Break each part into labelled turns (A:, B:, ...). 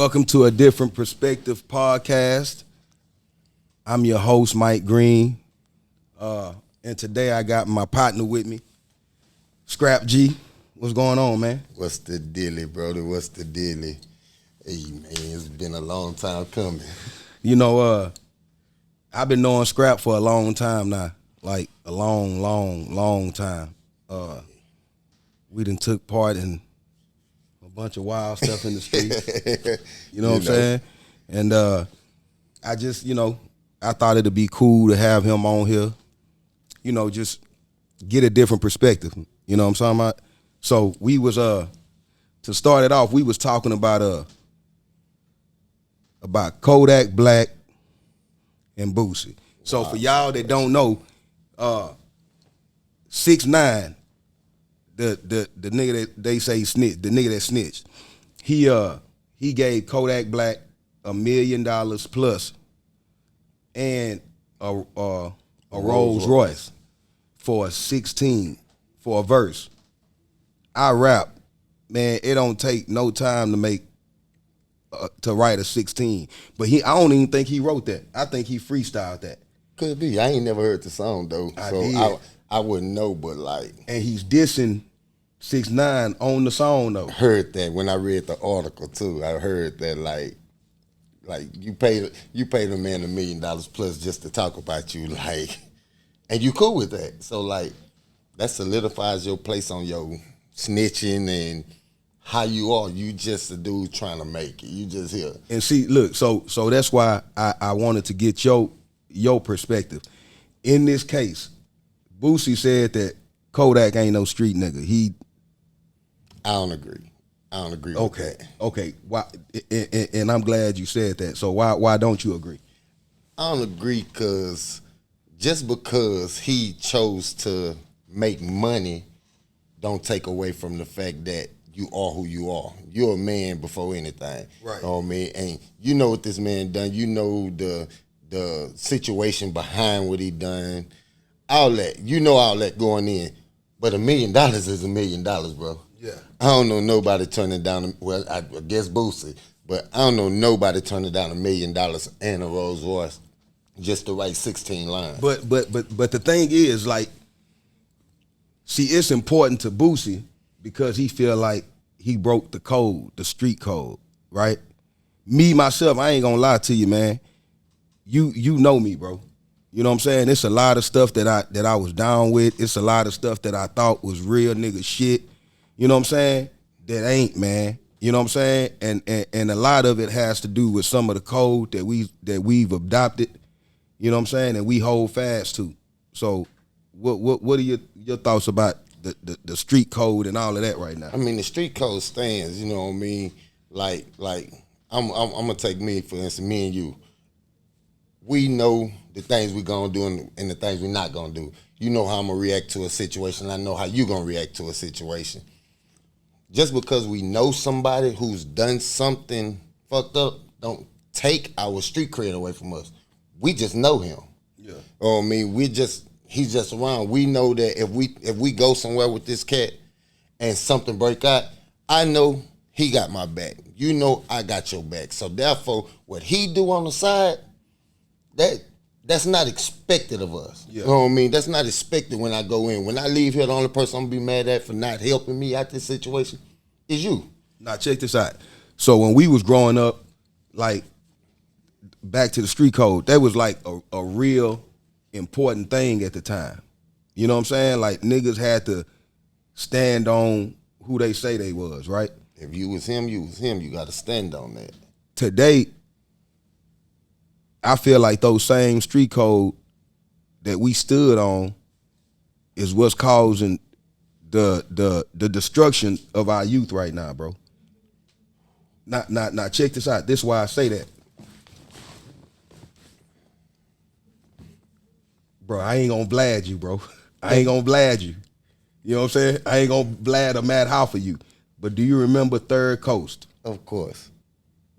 A: Welcome to a Different Perspective podcast. I'm your host, Mike Green. And today I got my partner with me, Scrap G. What's going on, man?
B: What's the dilly, brother? What's the dilly? Hey, man, it's been a long time coming.
A: You know, I've been knowing Scrap for a long time now. Like a long time. We done took part in a bunch of wild stuff in the streets. You know what I'm saying? And I just, I thought it'd be cool to have him on here. Just get a different perspective. You know what I'm talking about? So we was to start it off, we was talking about Kodak Black and Boosie. So for y'all that don't know, 6ix9ine, the nigga that they say snitched, the nigga that snitched, he gave Kodak Black $1 million plus and a Rolls Royce for a 16 for a verse. I rap, man. It don't take no time to make to write a 16, but I don't even think he wrote that. I think he freestyled that.
B: Could be. I ain't never heard the song though, I wouldn't know. But
A: and he's dissing 6ix9ine on the song though.
B: Heard that when I read the article too. I heard that like you paid a man $1 million plus just to talk about you, and you cool with that. So that solidifies your place on your snitching and how you are. You just a dude trying to make it. You just here.
A: And see, look, so that's why I wanted to get your perspective. In this case, Boosie said that Kodak ain't no street nigga.
B: I don't agree. With that.
A: Okay. Why? And I'm glad you said that. So why don't you agree?
B: I don't agree because he chose to make money don't take away from the fact that you are who you are. You're a man before anything.
A: Right.
B: You know what I mean? And you know what this man done. You know the situation behind what he done. All that going in. But $1 million is $1 million, bro.
A: Yeah.
B: I don't know nobody turning down, well, I guess Boosie, but I don't know nobody turning down $1 million and a Rolls Royce just to write 16 lines.
A: But the thing is, see, it's important to Boosie because he feel like he broke the code, the street code, right? Me, myself, I ain't gonna lie to you, man. You know me, bro. You know what I'm saying? It's a lot of stuff that I was down with. It's a lot of stuff that I thought was real nigga shit. You know what I'm saying? That ain't, man. You know what I'm saying? And a lot of it has to do with some of the code that we've adopted. You know what I'm saying? And we hold fast to. So what are your thoughts about the street code and all of that right now?
B: I mean, the street code stands, you know what I mean? I'm gonna take me, for instance, me and you. We know the things we're gonna do and the things we're not gonna do. You know how I'm gonna react to a situation. I know how you gonna react to a situation. Just because we know somebody who's done something fucked up, don't take our street cred away from us. We just know him.
A: Yeah.
B: You know what I mean? He's just around. We know that if we go somewhere with this cat and something break out, I know he got my back. You know I got your back. So therefore, what he do on the side, that's not expected of us.
A: Yeah.
B: You know what I mean? That's not expected when I go in. When I leave here, the only person I'm gonna be mad at for not helping me out this situation is you.
A: Now check this out. So when we was growing up, back to the street code, that was a real important thing at the time. You know what I'm saying? Niggas had to stand on who they say they was, right?
B: If you was him, you was him. You got to stand on that.
A: Today, I feel like those same street code that we stood on is what's causing the destruction of our youth right now, bro. Now check this out. This is why I say that. Bro, I ain't gonna blad you, bro. I ain't gonna blad you. You know what I'm saying? I ain't gonna blad a mad how for you. But do you remember Third Coast?
B: Of course.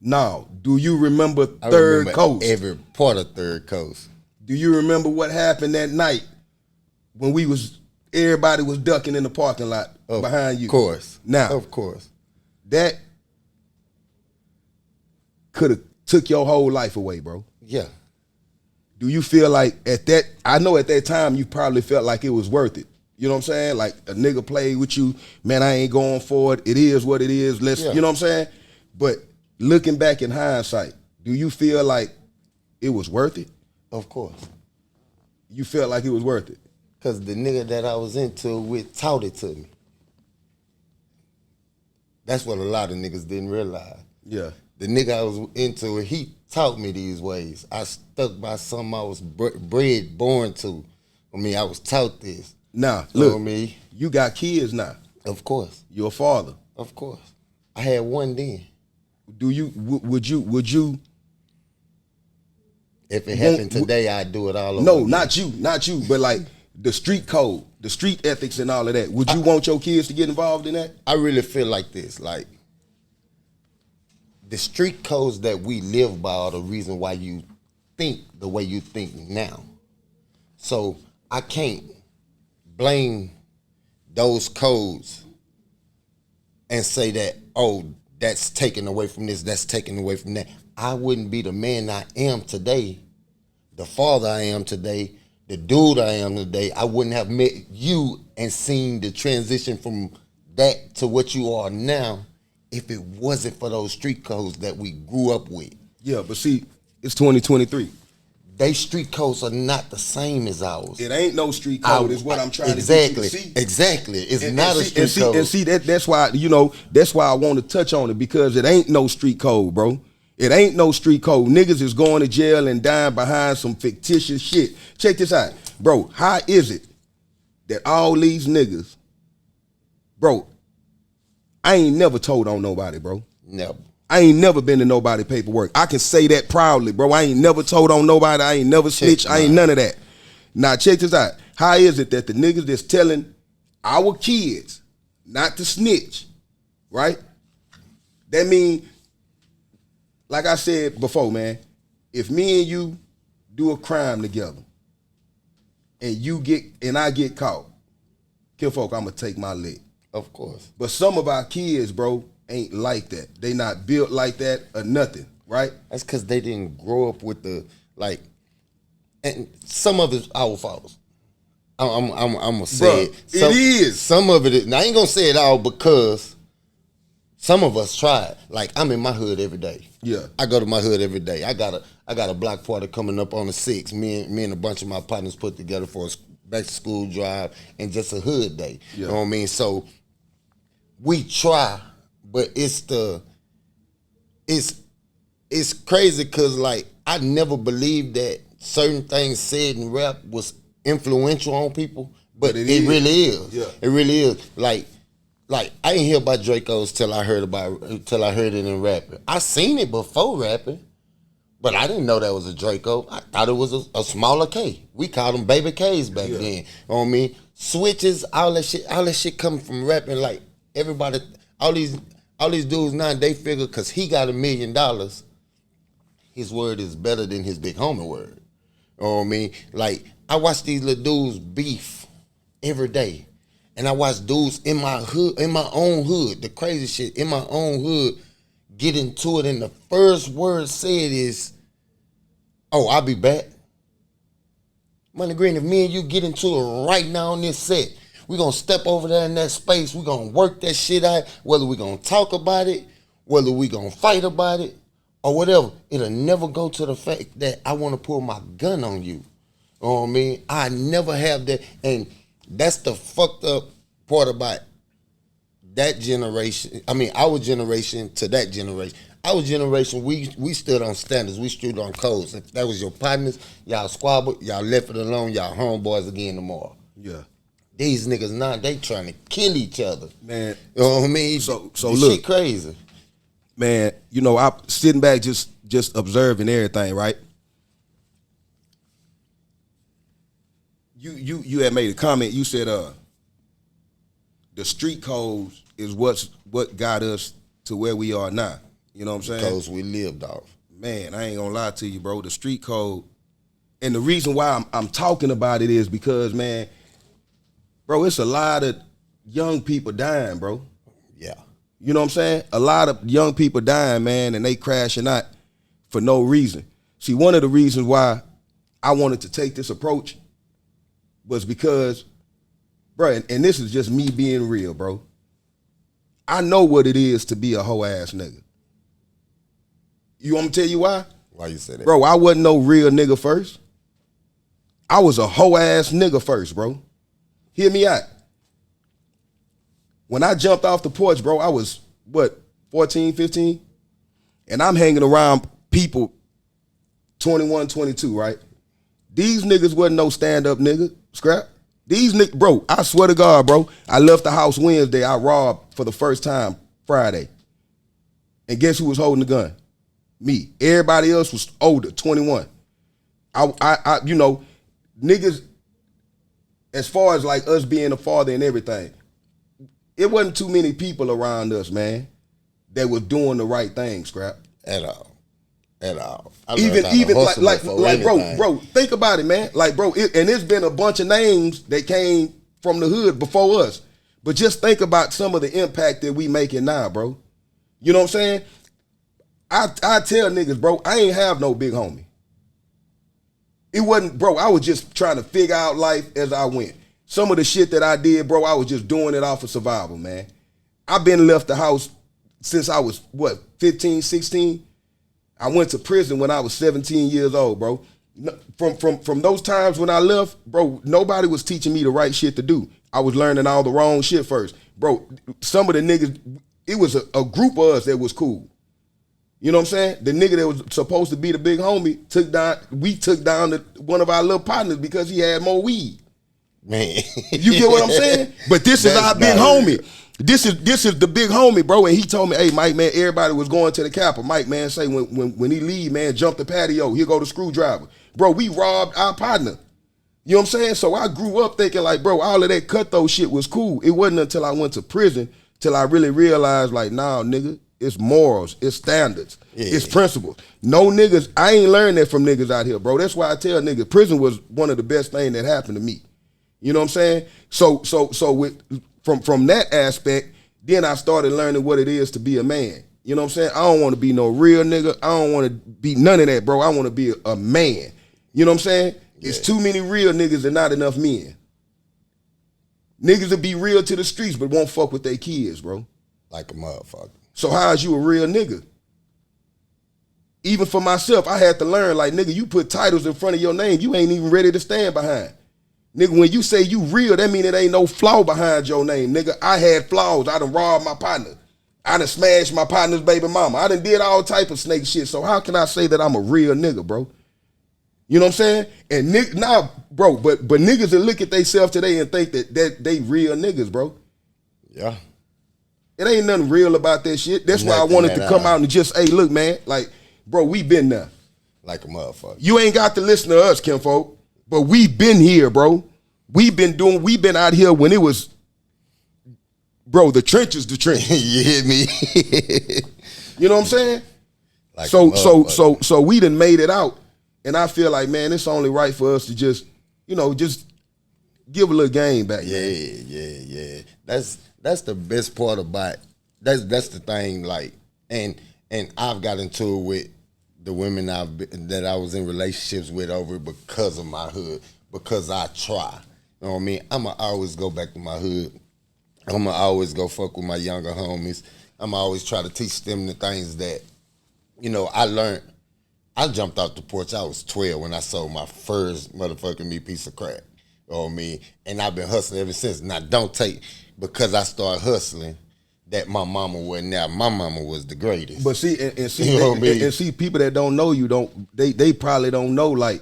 A: No. Do you remember Third Coast?
B: Every part of Third Coast.
A: Do you remember what happened that night when everybody was ducking in the parking lot behind you?
B: Of course.
A: Now,
B: of course.
A: That could have took your whole life away, bro.
B: Yeah.
A: Do you feel like at that, I know at that time you probably felt like it was worth it. You know what I'm saying? Like a nigga played with you, man, I ain't going for it. It is what it is. Let's, you know what I'm saying? But looking back in hindsight, do you feel like it was worth it?
B: Of course.
A: You felt like it was worth it?
B: Because the nigga that I was into with taught it to me. That's what a lot of niggas didn't realize.
A: Yeah.
B: The nigga I was into, he taught me these ways. I stuck by something I was bred, born to. I mean, I was taught this.
A: Now,
B: You know
A: look,
B: me?
A: you got kids now.
B: Of course.
A: You're a father.
B: Of course. I had one then.
A: Do you, would you?
B: If it happened today, I'd do it all over.
A: No,
B: again.
A: not you, but like the street code, the street ethics and all of that. Would you want your kids to get involved in that?
B: I really feel like this. Like, the street codes that we live by are the reason why you think the way you think now. So I can't blame those codes and say that, oh, that's taken away from this, that's taken away from that. I wouldn't be the man I am today, the father I am today, the dude I am today. I wouldn't have met you and seen the transition from that to what you are now if it wasn't for those street codes that we grew up with.
A: Yeah, but see, it's 2023.
B: They street codes are not the same as ours.
A: It ain't no street code is what I'm trying to
B: exactly,
A: get you to see.
B: Exactly. It's not a street code.
A: And see, that's why, that's why I want to touch on it, because it ain't no street code, bro. It ain't no street code. Niggas is going to jail and dying behind some fictitious shit. Check this out. Bro, how is it that all these niggas, bro, I ain't never told on nobody, bro.
B: Never.
A: I ain't never been to nobody paperwork. I can say that proudly, bro. I ain't never told on nobody. I ain't never snitched. I ain't none of that. Now, check this out. How is it that the niggas that's telling our kids not to snitch, right? That mean, like I said before, man, if me and you do a crime together and I get caught, kinfolk, I'm gonna take my lick.
B: Of course.
A: But some of our kids, bro, ain't like that. They not built like that or nothing, right?
B: That's because they didn't grow up with the, like, and some of it's our faults. I'm gonna say it.
A: It is.
B: Some of it is. Now, I ain't gonna say it all because some of us tried. Like, I'm in my hood every day.
A: Yeah.
B: I go to my hood every day. I got a block party coming up on the 6th. Me and a bunch of my partners put together for a back to school drive and just a hood day.
A: Yeah.
B: You know what I mean? So we try, but it's crazy because, like, I never believed that certain things said in rap was influential on people, but it really is.
A: Yeah.
B: It really is. Like I didn't hear about Draco's till I heard it in rapping. I seen it before rapping, but I didn't know that was a Draco. I thought it was a smaller K. We called them baby K's back then. You know what I mean? Switches, all that shit coming from rapping. Like, everybody, all these dudes now, they figure because he got $1 million, his word is better than his big homie word. You know what I mean? Like, I watch these little dudes beef every day. And I watch dudes in my hood, in my own hood, the crazy shit, in my own hood, get into it, and the first word said is, oh, I'll be back. Money Green, if me and you get into it right now on this set, we're going to step over there in that space, we're going to work that shit out, whether we're going to talk about it, whether we're going to fight about it, or whatever. It'll never go to the fact that I want to pull my gun on you. You know what I mean? I never have that, and that's the fucked up part about that generation. I mean, our generation to that generation. Our generation, we stood on standards. We stood on codes. If that was your partners, y'all squabbled, y'all left it alone, y'all homeboys again tomorrow.
A: Yeah.
B: These niggas now, they trying to kill each other.
A: Man.
B: You know what I mean?
A: So
B: this
A: look.
B: shit crazy.
A: Man, I'm sitting back just observing everything, right? You had made a comment. You said the street codes is what got us to where we are now. You know what I'm saying?
B: Codes we lived off.
A: Man, I ain't gonna lie to you, bro. The street code, and the reason why I'm talking about it is because, man, bro, it's a lot of young people dying, bro.
B: Yeah.
A: You know what I'm saying? A lot of young people dying, man, and they crashing out. for no reason. See, one of the reasons why I wanted to take this approach was because, bro, and this is just me being real, bro. I know what it is to be a hoe ass nigga. You want me to tell you why?
B: Why you say that?
A: Bro, I wasn't no real nigga first. I was a hoe ass nigga first, bro. Hear me out. When I jumped off the porch, bro, I was, 14, 15? And I'm hanging around people 21, 22, right? These niggas wasn't no stand-up nigga, scrap. These niggas, bro, I swear to God, bro, I left the house Wednesday, I robbed for the first time Friday. And guess who was holding the gun? Me. Everybody else was older, 21. I you know, niggas, as far as like us being a father and everything, it wasn't too many people around us, man, that was doing the right thing, scrap.
B: At all.
A: Even like bro, think about it, man. Like, bro, and it's been a bunch of names that came from the hood before us. But just think about some of the impact that we making now, bro. You know what I'm saying? I tell niggas, bro, I ain't have no big homie. It wasn't, bro, I was just trying to figure out life as I went. Some of the shit that I did, bro, I was just doing it off of survival, man. I've been left the house since I was, 15, 16? I went to prison when I was 17 years old, bro. From those times when I left, bro, nobody was teaching me the right shit to do. I was learning all the wrong shit first. Bro, some of the niggas, it was a group of us that was cool. You know what I'm saying? The nigga that was supposed to be the big homie we took down one of our little partners because he had more weed.
B: Man.
A: You get what I'm saying? But this is our big homie. This is the big homie, bro. And he told me, hey, Mike, man, everybody was going to the Capitol. Mike, man, say when he leave, man, jump the patio. He'll go to Screwdriver. Bro, we robbed our partner. You know what I'm saying? So I grew up thinking like, bro, all of that cutthroat shit was cool. It wasn't until I went to prison till I really realized like, nah, nigga, it's morals, it's standards, it's principles. No niggas, I ain't learned that from niggas out here, bro. That's why I tell niggas, prison was one of the best things that happened to me. You know what I'm saying? So from that aspect, then I started learning what it is to be a man. You know what I'm saying? I don't want to be no real nigga. I don't want to be none of that, bro. I want to be a man. You know what I'm saying? Yeah. It's too many real niggas and not enough men. Niggas will be real to the streets, but won't fuck with their kids, bro.
B: Like a motherfucker.
A: So how is you a real nigga? Even for myself, I had to learn, like, nigga, you put titles in front of your name, you ain't even ready to stand behind. Nigga, when you say you real, that mean it ain't no flaw behind your name. Nigga, I had flaws. I done robbed my partner. I done smashed my partner's baby mama. I done did all type of snake shit. So how can I say that I'm a real nigga, bro? You know what I'm saying? And bro, but niggas that look at themselves today and think that they real niggas, bro.
B: Yeah.
A: It ain't nothing real about that shit. That's why I wanted to come out and just, hey, look, man, like, bro, we been there.
B: Like a motherfucker.
A: You ain't got to listen to us, kinfolk, but we been here, bro. We been out here when it was, bro, the trenches.
B: You hear me?
A: You know what I'm saying?
B: Like
A: so we done made it out. And I feel like, man, it's only right for us to just, just give a little game back.
B: Yeah. That's the best part about that's the thing, like, and I've got into it with the women that I was in relationships with over because of my hood, because I try. You know what I mean? I'ma always go back to my hood. I'ma always go fuck with my younger homies. I'ma always try to teach them the things that, I learned. I jumped off the porch. I was 12 when I sold my first motherfucking me piece of crack. You know what I mean? And I've been hustling ever since. Now, don't take, because I started hustling, that my mama wasn't there. My mama was the greatest.
A: But see, you know what I mean? And see, people that don't know you they probably don't know like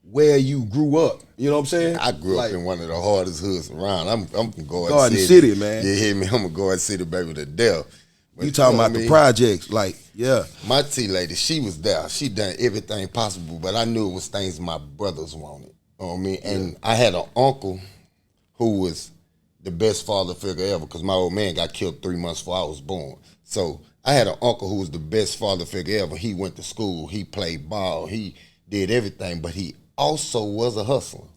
A: where you grew up. You know what I'm saying?
B: I grew up in one of the hardest hoods around. I'm from
A: Garden City, man.
B: You hear me? I'm a Garden City baby to death. But
A: you talking about the projects, like, yeah.
B: My T lady, she was there. She done everything possible, but I knew it was things my brothers wanted. You know what I mean? And I had an uncle who was the best father figure ever, because my old man got killed 3 months before I was born. So I had an uncle who was the best father figure ever. He went to school. He played ball. He did everything, but he also was a hustler.